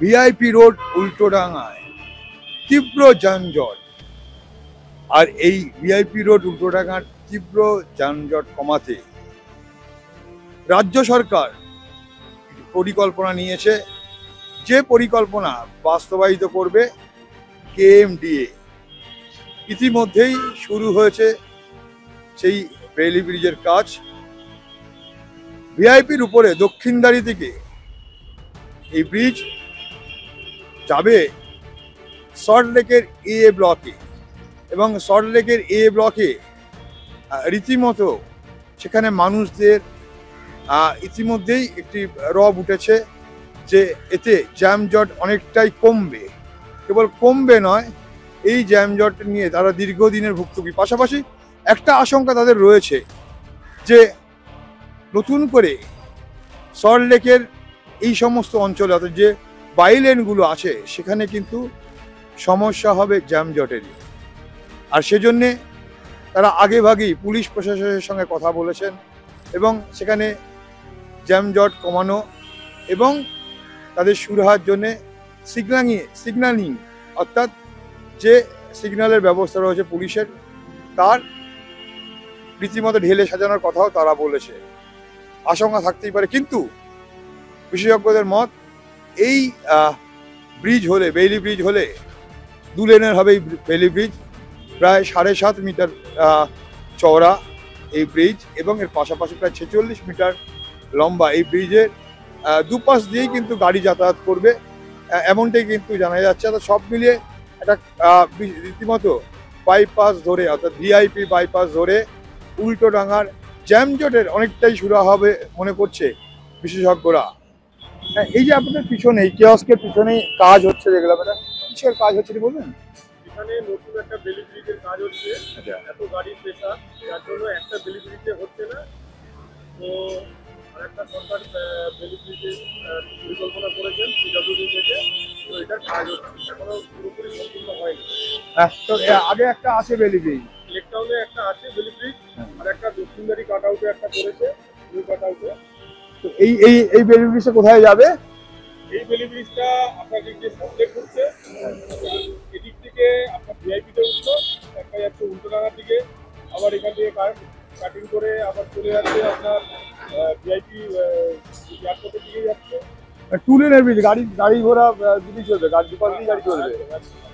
VIP road উল্টোডাঙায় তীব্র যানজট। আর এই ভিআইপি রোড উল্টোডাঙার তীব্র যানজট কমাতে রাজ্য সরকার পরিকল্পনা নিয়েছে, যে পরিকল্পনা বাস্তবায়িত করবে কেএমডিএ। ইতিমধ্যেই শুরু হয়েছে সেই বেইলি ব্রিজের কাজ। ভিআইপির উপরে দক্ষিণদারি থেকে এই ব্রিজ যাবে সল্টলেকের এ ব্লকে, এবং সল্টলেকের এ ব্লকে রীতিমতো সেখানে মানুষদের ইতিমধ্যেই একটি রব উঠেছে যে এতে জ্যামজট অনেকটাই কমবে। কেবল কমবে নয়, এই জ্যামজট নিয়ে তারা দীর্ঘদিনের ভুক্তভোগী। পাশাপাশি একটা আশঙ্কা তাদের রয়েছে যে নতুন করে সল্টলেকের এই সমস্ত অঞ্চলে, অর্থাৎ যে বাইলেনগুলো আছে সেখানে কিন্তু সমস্যা হবে জ্যামজটেরই। আর সেজন্যে তারা আগেভাগেই পুলিশ প্রশাসনের সঙ্গে কথা বলেছেন এবং সেখানে জ্যামজট কমানো এবং তাদের সুরাহার জন্যে সিগন্যালিং অর্থাৎ যে সিগন্যালের ব্যবস্থা রয়েছে পুলিশের, তার রীতিমতো ঢেলে সাজানোর কথাও তারা বলেছে। আশঙ্কা থাকতেই পারে, কিন্তু বিশেষজ্ঞদের মত এই ব্রিজ হলে, বেইলি ব্রিজ হলে 2 লেনের হবে এই বেইলি ব্রিজ। প্রায় 7.5 মিটার চওড়া এই ব্রিজ এবং এর পাশাপাশি প্রায় 46 মিটার লম্বা। এই ব্রিজের দুপাশ দিয়েই কিন্তু গাড়ি যাতায়াত করবে, এমনটাই কিন্তু জানা যাচ্ছে। সব মিলিয়ে একটা রীতিমতো বাইপাস ধরে, অর্থাৎ ভিআইপি বাইপাস ধরে উল্টোডাঙার জ্যামজটের অনেকটাই সুরাহা হবে মনে করছে বিশেষজ্ঞরা। এই যে আপনাদের পিছনে, এই কিয়স্কের পিছনে কাজ হচ্ছে, দেখলাম এটা কিসের কাজ হচ্ছে বলবেন? এখানে নতুন একটা বেইলি ব্রিজের কাজ হচ্ছে। এত গাড়ির প্রেসার, যার জন্য একটা বেইলি ব্রিজে হচ্ছে না। তো আরেকটা সরকার বেইলি ব্রিজের পরিকল্পনা করেছেন পিডব্লিউডি থেকে। তো এটার কাজ হচ্ছে, এখনো পুরোপুরি সম্পূর্ণ হয়নি। তো আগে একটা আছে বেইলি ব্রিজ, লেক টাউনে একটা আছে বেইলি ব্রিজ, আর একটা দক্ষিণদারি কাট আউটে একটা করেছে, দুই কাট আউটে। তো এই বেইলি ব্রিজটা কোথায় যাবে? এই বেইলি ব্রিজটা আপনার যে সল্টলেক হচ্ছে, এদিক থেকে আপনার ভিআইপিতে উঠলো, একটা যাচ্ছে উল্টোডাঙার দিকে, আবার এখান থেকে কাটিং করে আবার চলে যাচ্ছে আপনার ভিআইপি এয়ারপোর্টের দিকে যাচ্ছে। 2 লেনের ব্রিজ, গাড়ি ঘোড়া দুটি চলবে, দুপাশ দিয়ে গাড়ি চলবে।